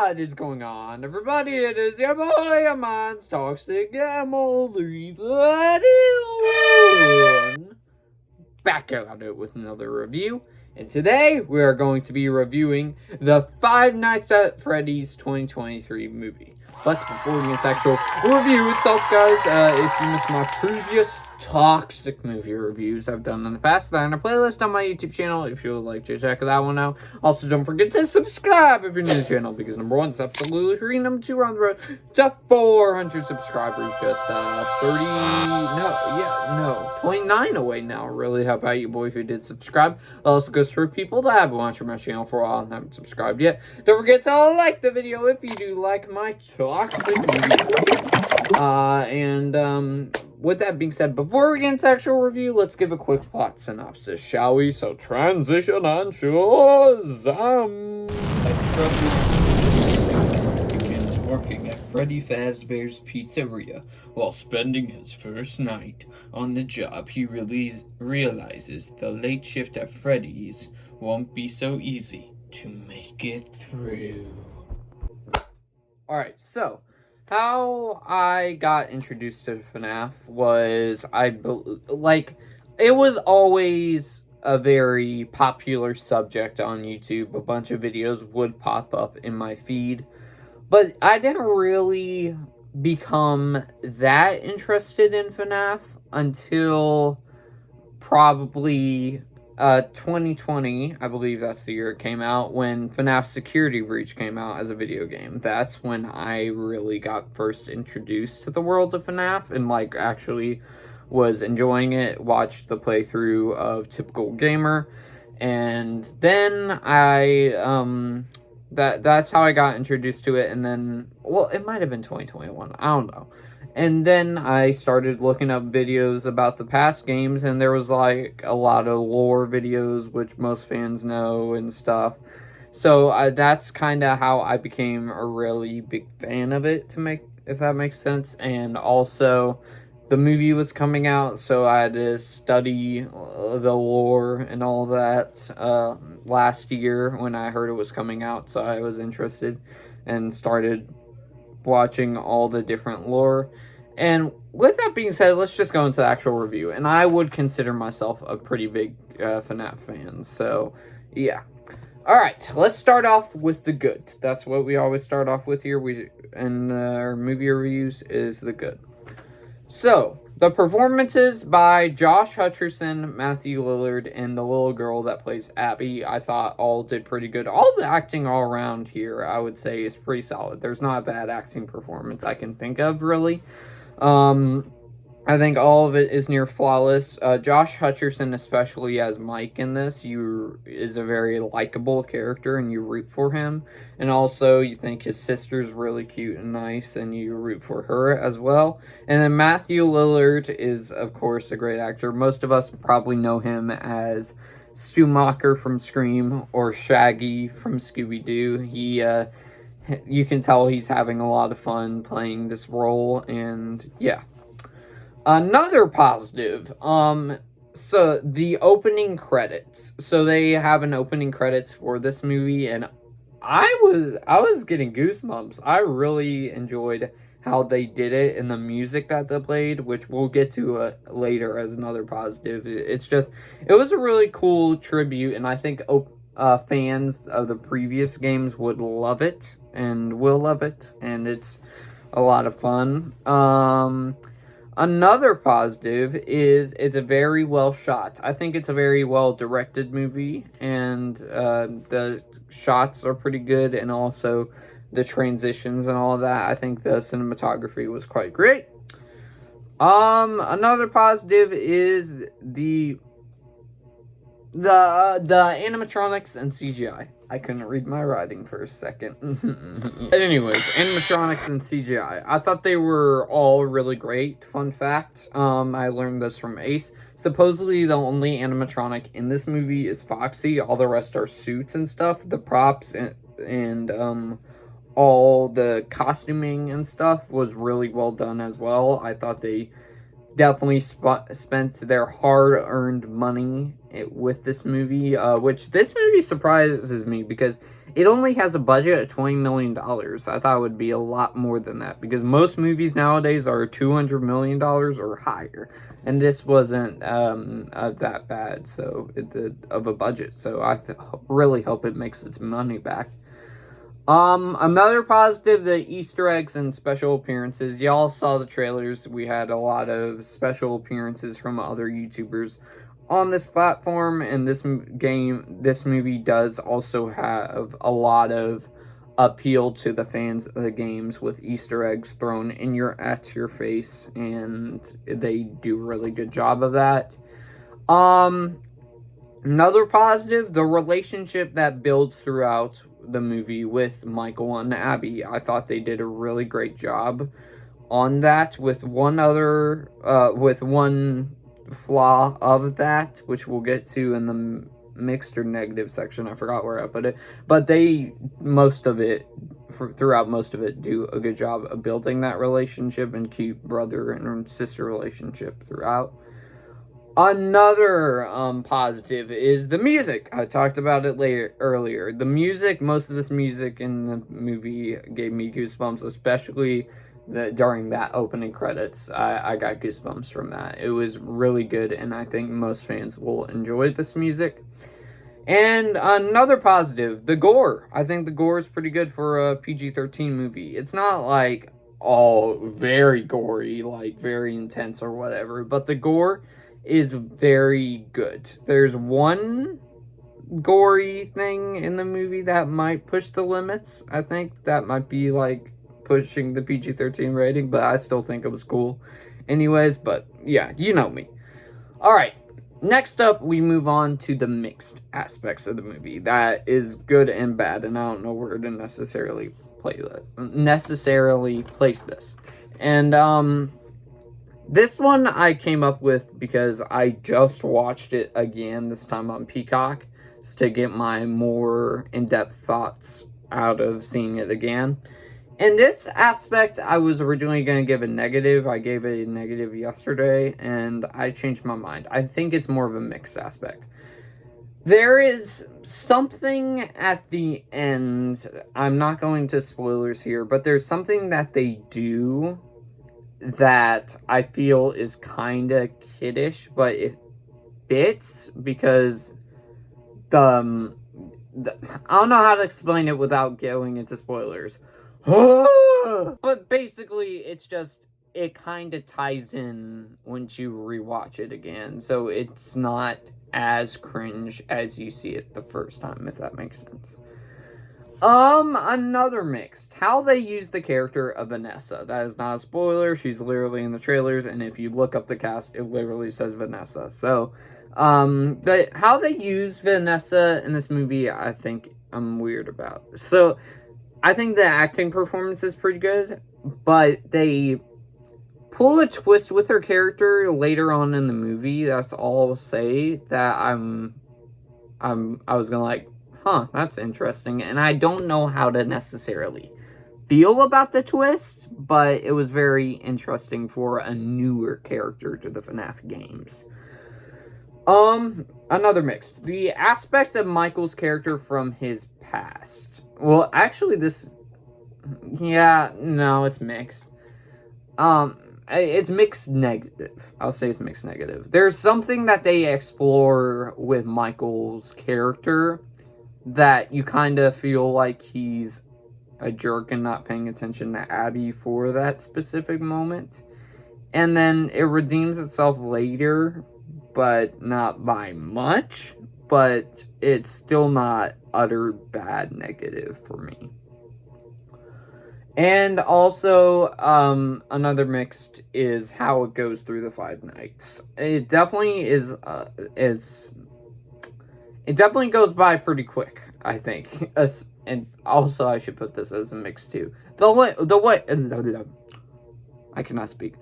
What is going on, everybody? It is your boy, Amon's Toxic Gamble 331. Back at it with another review. And today, we are going to be reviewing the Five Nights at Freddy's 2023 movie. But before we get to actual review itself, guys, if you missed my previous toxic movie reviews I've done in the past, they're in a playlist on my YouTube channel if you would like to check that one out. Also, don't forget to subscribe if you're new to the channel, because number one, it's absolutely free. Number two, we're on the road to 400 subscribers, just 29 away now. Really help out you boy if you did subscribe. That also goes for people that have watched my channel for a while and haven't subscribed yet. Don't forget to like the video if you do like my toxic movie reviews. With that being said, before we get into actual review, let's give a quick plot synopsis, shall we? So transition and Shazam! Begins working at Freddy Fazbear's Pizzeria. While spending his first night on the job, he realizes the late shift at Freddy's won't be so easy to make it through. Alright, so how I got introduced to FNAF was, it was always a very popular subject on YouTube. A bunch of videos would pop up in my feed, but I didn't really become that interested in FNAF until probably 2020, I believe that's the year it came out, when FNAF Security Breach came out as a video game. That's when I really got first introduced to the world of FNAF and actually was enjoying it, watched the playthrough of Typical Gamer, and then that's how I got introduced to it. And then, well, it might have been 2021, I don't know. And then I started looking up videos about the past games, and there was a lot of lore videos, which most fans know and stuff. So that's kind of how I became a really big fan of it, if that makes sense. And also, the movie was coming out, so I had to study the lore and all that last year when I heard it was coming out. So I was interested and started watching all the different lore. And with that being said, let's just go into the actual review. And I would consider myself a pretty big FNAF fan, so yeah. Alright, let's start off with the good. That's what we always start off with here in our movie reviews, is the good. So, the performances by Josh Hutcherson, Matthew Lillard, and the little girl that plays Abby, I thought all did pretty good. All the acting all around here, I would say, is pretty solid. There's not a bad acting performance I can think of, really. I think all of it is near flawless. Josh Hutcherson, especially as Mike in this, is a very likable character, and you root for him. And also, you think his sister's really cute and nice, and you root for her as well. And then Matthew Lillard is, of course, a great actor. Most of us probably know him as Stu Macher from Scream or Shaggy from Scooby-Doo. You can tell he's having a lot of fun playing this role, and yeah. Another positive, so the opening credits. So they have an opening credits for this movie, and I was getting goosebumps. I really enjoyed how they did it and the music that they played, which we'll get to later as another positive. It was a really cool tribute, and I think fans of the previous games would love it and will love it, and it's a lot of fun. Another positive is it's a very well shot. I think it's a very well directed movie, and the shots are pretty good, and also the transitions and all of that. I think the cinematography was quite great. Another positive is the animatronics and CGI. I couldn't read my writing for a second. Anyways, animatronics and CGI. I thought they were all really great. Fun fact, I learned this from Ace. Supposedly, the only animatronic in this movie is Foxy. All the rest are suits and stuff. The props and all the costuming and stuff was really well done as well. I thought they definitely spent their hard-earned money with this movie, which this movie surprises me because It only has a budget of $20 million. I thought it would be a lot more than that, because most movies nowadays are $200 million or higher. And this wasn't that bad of a budget. So I really hope it makes its money back. Another positive, the Easter eggs and special appearances. Y'all saw the trailers. We had a lot of special appearances from other YouTubers on this platform, and this movie does also have a lot of appeal to the fans of the games, with Easter eggs thrown at your face, and they do a really good job of that. Another positive, the relationship that builds throughout the movie with Michael and Abby. I thought they did a really great job on that, with one flaw of that, which we'll get to in the mixed or negative section. I forgot where I put it, but throughout most of it, do a good job of building that relationship and cute brother and sister relationship throughout. Another positive is the music. I talked about it earlier. The music, most of this music in the movie gave me goosebumps, especially during that opening credits. I got goosebumps from that. It was really good, and I think most fans will enjoy this music. And another positive, the gore. I think the gore is pretty good for a PG-13 movie. It's not like all very gory, like very intense or whatever, but the gore is very good. There's one gory thing in the movie that might push the limits. I think that might be like pushing the PG-13 rating, but I still think it was cool anyways. But yeah, you know me. All right, next up we move on to the mixed aspects of the movie. That is good and bad, and I don't know where to necessarily place this. And this one I came up with because I just watched it again, this time on Peacock, just to get my more in-depth thoughts out of seeing it again. In this aspect, I was originally going to give a negative. I gave it a negative yesterday, and I changed my mind. I think it's more of a mixed aspect. There is something at the end, I'm not going to spoilers here, but there's something that they do that I feel is kind of kiddish, but it fits because I don't know how to explain it without going into spoilers. But basically, it kind of ties in once you rewatch it again, so it's not as cringe as you see it the first time, if that makes sense. Another mixed. How they use the character of Vanessa. That is not a spoiler. She's literally in the trailers, and if you look up the cast, it literally says Vanessa. So, but how they use Vanessa in this movie, I think I'm weird about. So, I think the acting performance is pretty good, but they pull a twist with her character later on in the movie. That's all I'll say. That I was gonna like, that's interesting. And I don't know how to necessarily feel about the twist, but it was very interesting for a newer character to the FNAF games. Another mixed. The aspect of Michael's character from his past. Well, actually, it's mixed. It's mixed negative. I'll say it's mixed negative. There's something that they explore with Michael's character that you kind of feel like he's a jerk and not paying attention to Abby for that specific moment. And then it redeems itself later, but not by much. But it's still not utter bad negative for me. And also, another mixed is how it goes through the 5 nights. It definitely is, it definitely goes by pretty quick, I think. And also, I should put this as a mix too. I cannot speak.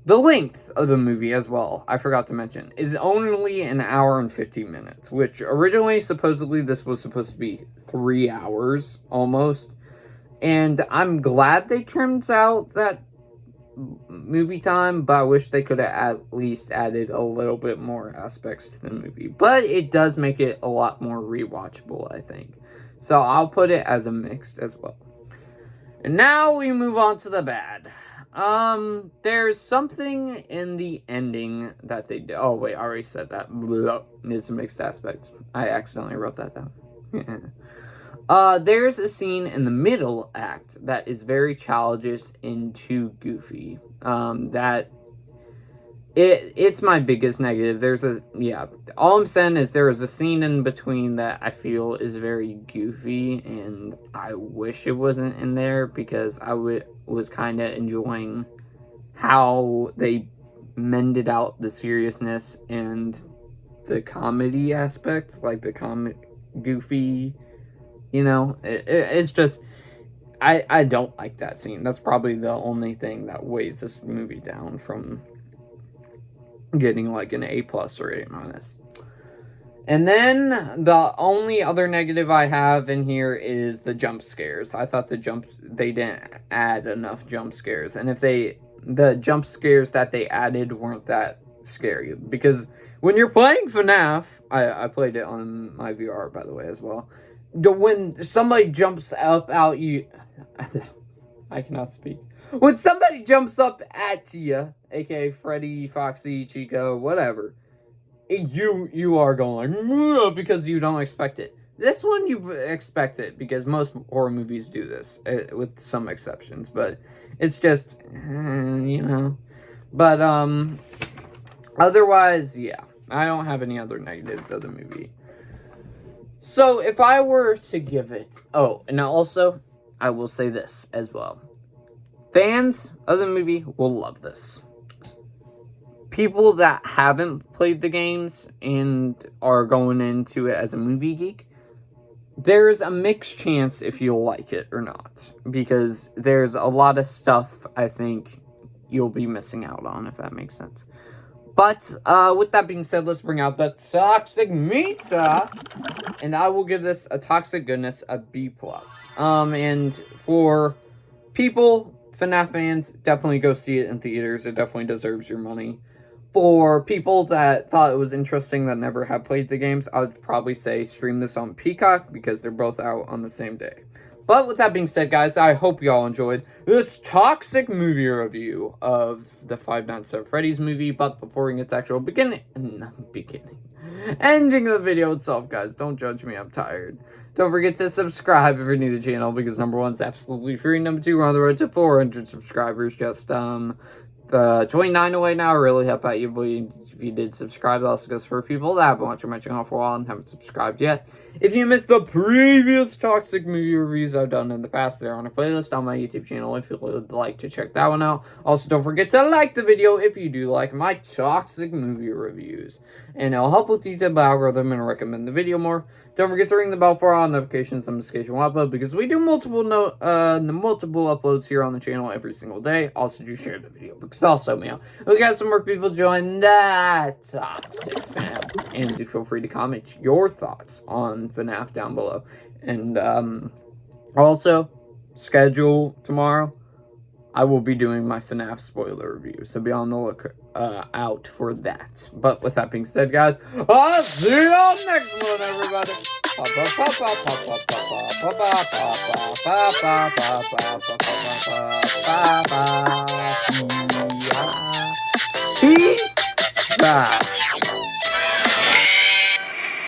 The length of the movie as well, I forgot to mention, is only an hour and 15 minutes, which originally, supposedly, this was supposed to be 3 hours, almost. And I'm glad they trimmed out that movie time, but I wish they could have at least added a little bit more aspects to the movie. But it does make it a lot more rewatchable, I think. So I'll put it as a mixed as well. And now we move on to the bad. There's something in the ending that they do. Oh, wait, I already said that. Blah. It's a mixed aspect. I accidentally wrote that down. There's a scene in the middle act that is very childish and too goofy. It's my biggest negative. All I'm saying is there is a scene in between that I feel is very goofy, and I wish it wasn't in there because I was kind of enjoying how they mended out the seriousness and the comedy aspect, like the goofy, it's just, I don't like that scene. That's probably the only thing that weighs this movie down from getting like an A+ or A-. And then the only other negative I have in here is the jump scares. I thought they didn't add enough jump scares. And if the jump scares that they added weren't that scary. Because when you're playing FNAF, I played it on my VR, by the way, as well. When somebody jumps up out you... I cannot speak. When somebody jumps up at you, aka Freddy, Foxy, Chico, whatever, you are going like, because you don't expect it. This one you expect it because most horror movies do this, with some exceptions, but it's just, But otherwise, yeah, I don't have any other negatives of the movie. So if I were to give it, and also I will say this as well. Fans of the movie will love this. People that haven't played the games and are going into it as a movie geek, there's a mixed chance if you'll like it or not. Because there's a lot of stuff I think you'll be missing out on, if that makes sense. But with that being said, let's bring out the toxic meter. And I will give this a toxic goodness a B+. And for people, FNAF fans, definitely go see it in theaters. It definitely deserves your money. For people that thought it was interesting that never have played the games, I would probably say stream this on Peacock because they're both out on the same day. But with that being said, guys, I hope you all enjoyed this toxic movie review of the Five Nights at Freddy's movie. But before we get to actual ending the video itself, guys, don't judge me, I'm tired. Don't forget to subscribe if you're new to the channel, because number 1 is absolutely free. Number 2, we're on the road to 400 subscribers. Just, 29 away now. I really help out you, boy, if you did subscribe. It also goes for people that have been watching my channel for a while and haven't subscribed yet. If you missed the previous toxic movie reviews I've done in the past, they're on a playlist on my YouTube channel if you would like to check that one out. Also, don't forget to like the video if you do like my toxic movie reviews, and it'll help with the YouTube algorithm and recommend the video more. Don't forget to ring the bell for all notifications on this occasion we'll upload, because we do multiple uploads here on the channel every single day. Also, do share the video because also, we got some more people join that toxic fam. And do feel free to comment your thoughts on FNAF down below. And also, schedule tomorrow, I will be doing my FNAF spoiler review, so be on the look out for that. But with that being said, guys, I'll see you all next one, everybody. Peace out.